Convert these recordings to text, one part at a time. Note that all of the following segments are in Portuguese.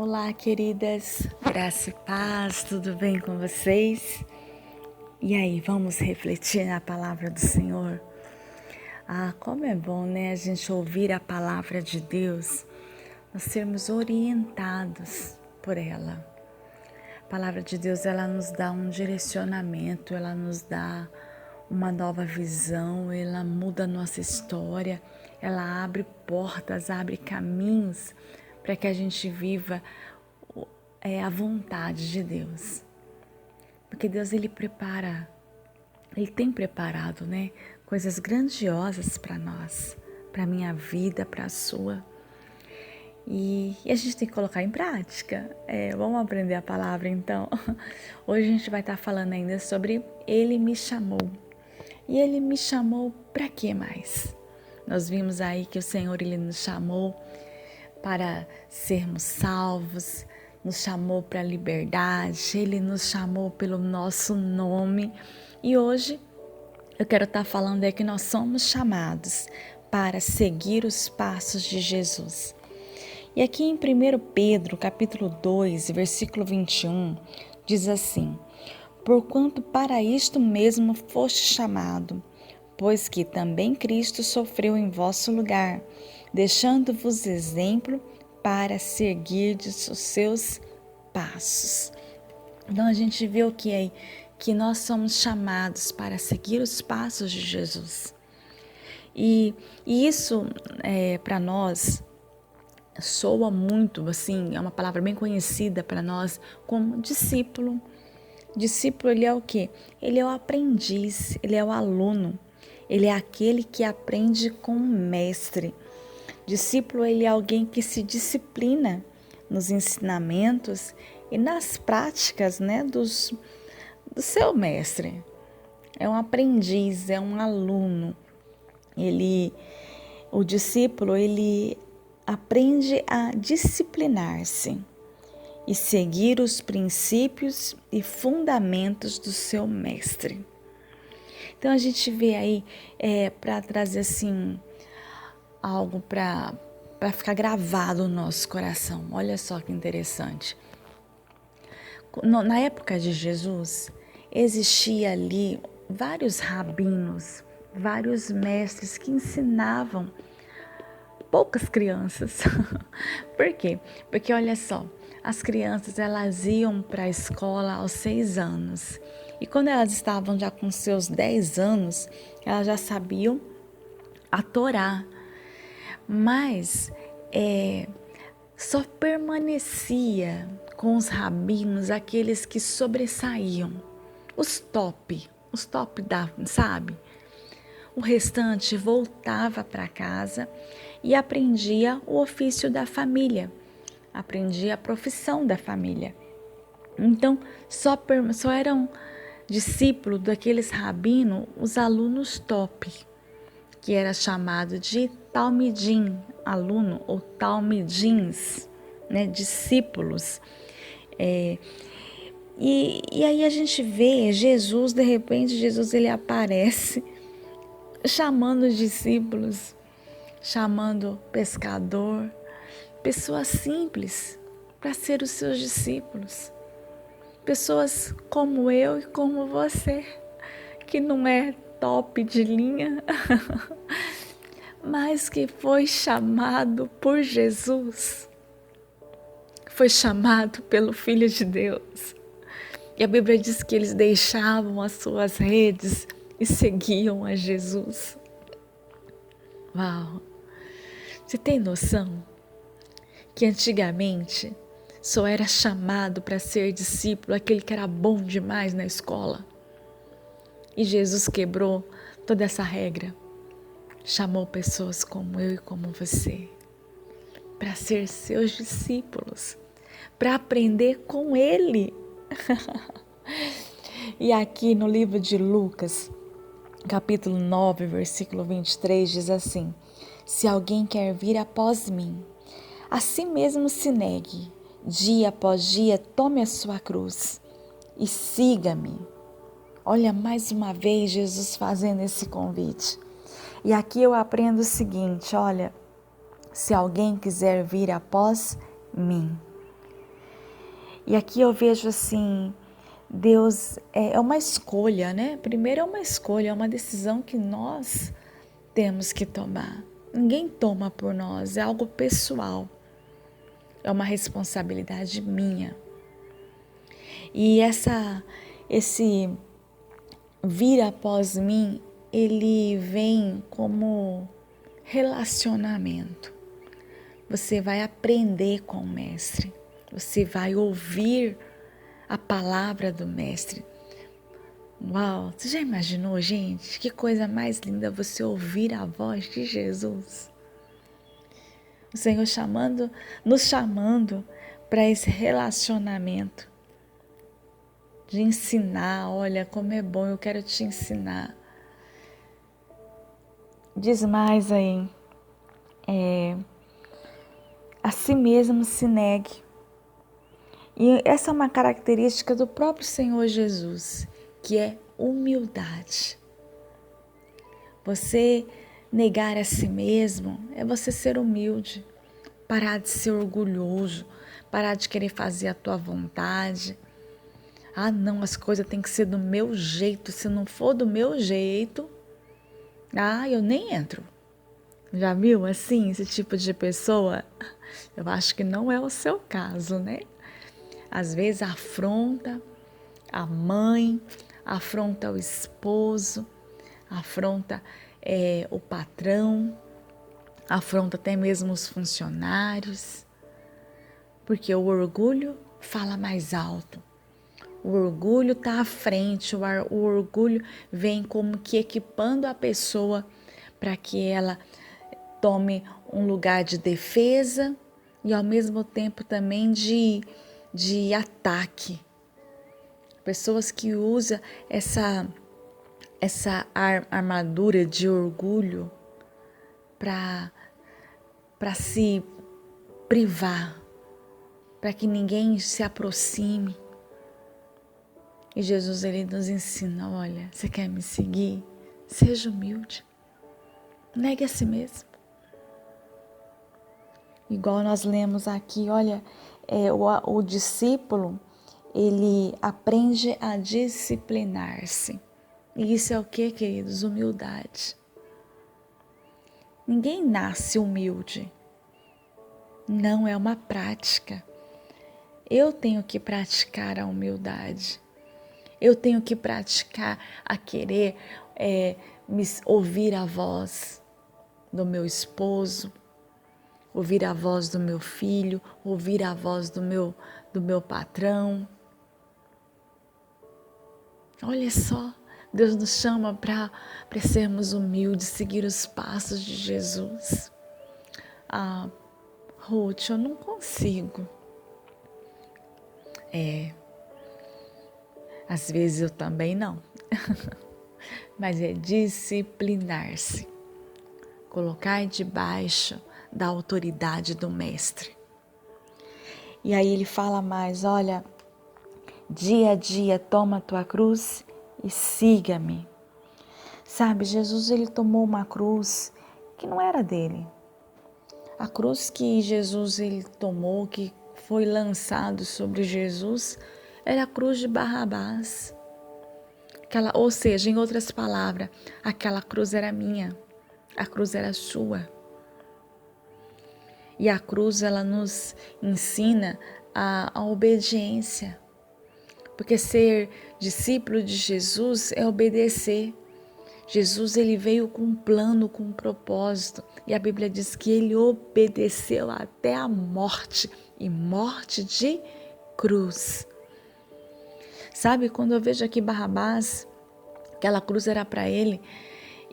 Olá, queridas, graça e paz, tudo bem com vocês? E aí, vamos refletir na palavra do Senhor? Como é bom, né, a gente ouvir a palavra de Deus, nós sermos orientados por ela. A palavra de Deus, ela nos dá um direcionamento, ela nos dá uma nova visão, ela muda a nossa história, ela abre portas, abre caminhos para que a gente viva a vontade de Deus. Porque Deus, Ele tem preparado, né, coisas grandiosas para nós, para a minha vida, para a sua. E a gente tem que colocar em prática. Vamos aprender a palavra então. Hoje a gente vai estar falando ainda sobre Ele me chamou. E Ele me chamou para quê mais? Nós vimos aí que o Senhor, Ele nos chamou para sermos salvos, nos chamou para a liberdade, Ele nos chamou pelo nosso nome. E hoje eu quero estar falando que nós somos chamados para seguir os passos de Jesus. E aqui em 1 Pedro, capítulo 2, versículo 21, diz assim: porquanto para isto mesmo foste chamado, pois que também Cristo sofreu em vosso lugar, deixando-vos exemplo para seguirdes os seus passos. Então a gente vê o que é que nós somos chamados para seguir os passos de Jesus. E isso para nós soa muito, assim, é uma palavra bem conhecida para nós como discípulo. Discípulo, ele é o quê? Ele é o aprendiz, ele é o aluno, ele é aquele que aprende com o mestre. Discípulo, ele é alguém que se disciplina nos ensinamentos e nas práticas, né, do seu mestre. É um aprendiz, é um aluno. O discípulo, ele aprende a disciplinar-se e seguir os princípios e fundamentos do seu mestre. Então a gente vê aí para trazer assim algo para ficar gravado no nosso coração. Olha só que interessante. Na época de Jesus, existia ali vários rabinos, vários mestres que ensinavam poucas crianças. Por quê? Porque olha só, as crianças elas iam para a escola aos 6 anos. E quando elas estavam já com seus 10 anos, elas já sabiam a Torá. Mas só permanecia com os rabinos aqueles que sobressaíam, os top sabe? O restante voltava para casa e aprendia o ofício da família, aprendia a profissão da família. Então, só eram discípulos daqueles rabinos os alunos top, que era chamado de talmidim, aluno ou talmidins, né, discípulos. E aí a gente vê Jesus, de repente Jesus ele aparece chamando os discípulos, chamando pescador, pessoas simples para ser os seus discípulos. Pessoas como eu e como você, que não é top de linha, mas que foi chamado por Jesus, foi chamado pelo Filho de Deus. E a Bíblia diz que eles deixavam as suas redes e seguiam a Jesus. Uau! Você tem noção que antigamente só era chamado para ser discípulo aquele que era bom demais na escola? E Jesus quebrou toda essa regra. Chamou pessoas como eu e como você para ser seus discípulos, para aprender com Ele. E aqui no livro de Lucas, capítulo 9, versículo 23, diz assim: se alguém quer vir após mim, a si mesmo se negue, dia após dia tome a sua cruz e siga-me. Olha, mais uma vez Jesus fazendo esse convite. E aqui eu aprendo o seguinte, olha, se alguém quiser vir após mim, E aqui eu vejo assim, Deus é uma escolha, né? Primeiro é uma escolha, é uma decisão que nós temos que tomar. Ninguém toma por nós, é algo pessoal. É uma responsabilidade minha. E esse vir após mim, ele vem como relacionamento. Você vai aprender com o mestre. Você vai ouvir a palavra do mestre. Uau, você já imaginou, gente? Que coisa mais linda você ouvir a voz de Jesus. O Senhor nos chamando para esse relacionamento de ensinar. Olha como é bom, eu quero te ensinar. Diz mais aí, a si mesmo se negue. E essa é uma característica do próprio Senhor Jesus, que é humildade. Você negar a si mesmo é você ser humilde, parar de ser orgulhoso, parar de querer fazer a tua vontade. Ah, não, as coisas têm que ser do meu jeito. Se não for do meu jeito, eu nem entro. Já viu assim, esse tipo de pessoa? Eu acho que não é o seu caso, né? Às vezes afronta a mãe, afronta o esposo, afronta o patrão, afronta até mesmo os funcionários, porque o orgulho fala mais alto. O orgulho está à frente, o orgulho vem como que equipando a pessoa para que ela tome um lugar de defesa e ao mesmo tempo também de ataque. Pessoas que usam essa armadura de orgulho para se privar, para que ninguém se aproxime. E Jesus, ele nos ensina, olha, você quer me seguir? Seja humilde. Negue a si mesmo. Igual nós lemos aqui, olha, o discípulo, ele aprende a disciplinar-se. E isso é o que, queridos? Humildade. Ninguém nasce humilde. Não, é uma prática. Eu tenho que praticar a humildade. Eu tenho que praticar a querer ouvir a voz do meu esposo, ouvir a voz do meu filho, ouvir a voz do meu patrão. Olha só, Deus nos chama para sermos humildes, seguir os passos de Jesus. Ruth, eu não consigo. Às vezes eu também não. Mas é disciplinar-se. Colocar debaixo da autoridade do mestre. E aí ele fala mais, olha, dia a dia toma a tua cruz e siga-me. Sabe, Jesus, ele tomou uma cruz que não era dele. A cruz que Jesus ele tomou, que foi lançado sobre Jesus, era a cruz de Barrabás. Ou seja, em outras palavras, aquela cruz era minha, a cruz era sua. E a cruz, ela nos ensina a obediência. Porque ser discípulo de Jesus é obedecer. Jesus, ele veio com um plano, com um propósito. E a Bíblia diz que ele obedeceu até a morte. E morte de cruz. Sabe, quando eu vejo aqui Barrabás, aquela cruz era para ele.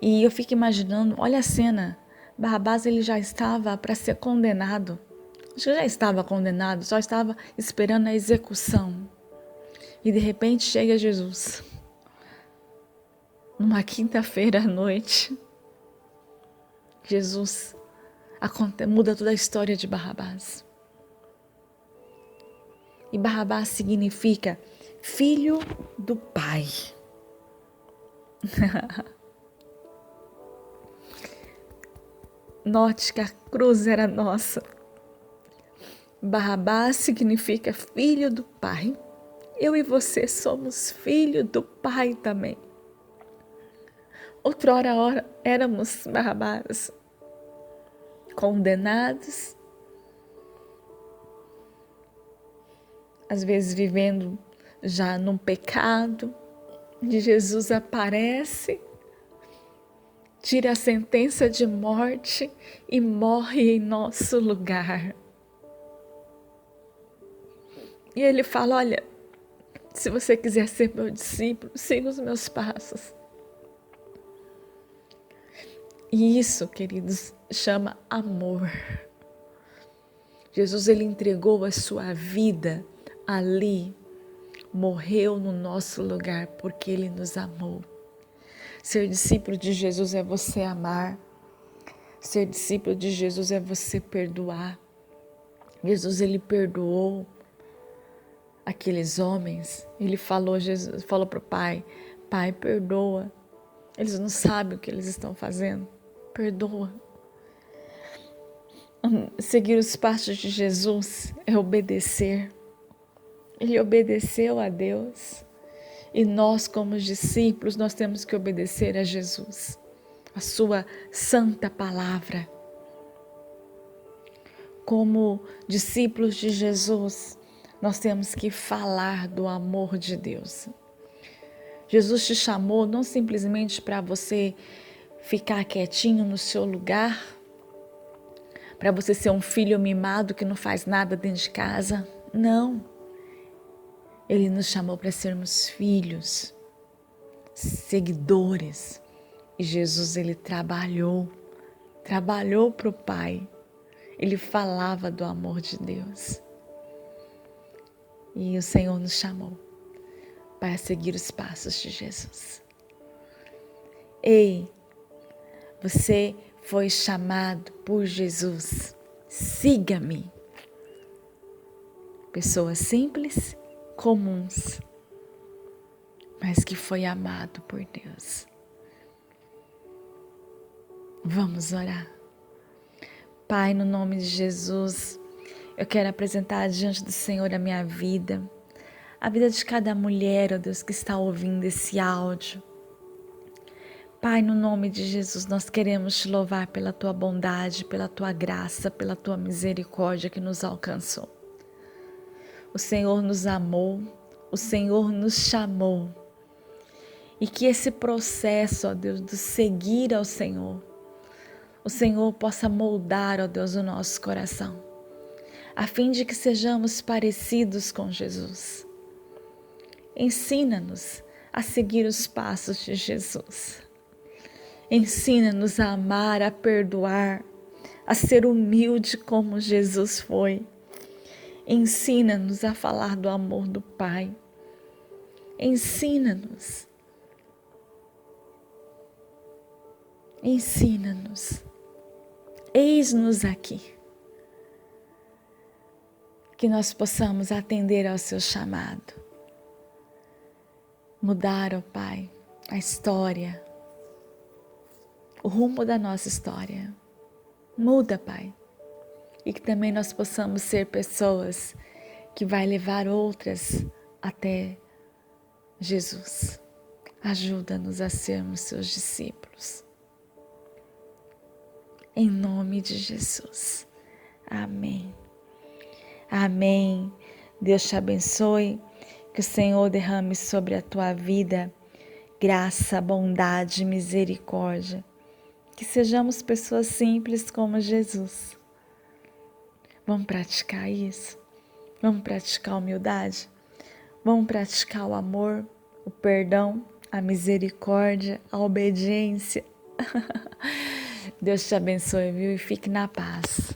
E eu fico imaginando, olha a cena. Barrabás, ele já estava para ser condenado. Acho que já estava condenado, só estava esperando a execução. E de repente chega Jesus. Numa quinta-feira à noite, Jesus muda toda a história de Barrabás. E Barrabás significa filho do Pai. Note que a cruz era nossa. Barrabás significa filho do Pai. Eu e você somos filho do Pai também. Outrora éramos Barrabás, condenados, às vezes vivendo já num pecado, e Jesus aparece, tira a sentença de morte e morre em nosso lugar. E ele fala: olha, se você quiser ser meu discípulo, siga os meus passos. E isso, queridos, chama amor. Jesus, ele entregou a sua vida ali, morreu no nosso lugar porque ele nos amou. Ser discípulo de Jesus é você amar. Ser discípulo de Jesus é você perdoar. Jesus, ele perdoou aqueles homens. Ele falou, Jesus falou para o Pai: Pai, perdoa. Eles não sabem o que eles estão fazendo. Perdoa. Seguir os passos de Jesus é obedecer. Ele obedeceu a Deus. E nós, como discípulos, nós temos que obedecer a Jesus, a sua santa palavra. Como discípulos de Jesus, nós temos que falar do amor de Deus. Jesus te chamou não simplesmente para você ficar quietinho no seu lugar, para você ser um filho mimado que não faz nada dentro de casa. Não. Ele nos chamou para sermos filhos, seguidores. E Jesus, ele trabalhou para o Pai. Ele falava do amor de Deus. E o Senhor nos chamou para seguir os passos de Jesus. Ei, você foi chamado por Jesus. Siga-me. Pessoas simples, comuns, mas que foi amado por Deus. Vamos orar. Pai, no nome de Jesus, eu quero apresentar diante do Senhor a minha vida, a vida de cada mulher, ó Deus, que está ouvindo esse áudio. Pai, no nome de Jesus, nós queremos te louvar pela tua bondade, pela tua graça, pela tua misericórdia que nos alcançou. O Senhor nos amou, o Senhor nos chamou. E que esse processo, ó Deus, do seguir ao Senhor, o Senhor possa moldar, ó Deus, o nosso coração, a fim de que sejamos parecidos com Jesus. Ensina-nos a seguir os passos de Jesus. Ensina-nos a amar, a perdoar, a ser humilde como Jesus foi. Ensina-nos a falar do amor do Pai. Ensina-nos. Ensina-nos. Eis-nos aqui. Que nós possamos atender ao seu chamado. Mudar, ó Pai, a história, o rumo da nossa história. Muda, Pai. E que também nós possamos ser pessoas que vai levar outras até Jesus. Ajuda-nos a sermos seus discípulos. Em nome de Jesus. Amém. Amém. Deus te abençoe. Que o Senhor derrame sobre a tua vida graça, bondade, misericórdia. Que sejamos pessoas simples como Jesus. Vamos praticar isso? Vamos praticar a humildade? Vamos praticar o amor, o perdão, a misericórdia, a obediência? Deus te abençoe, viu? E fique na paz.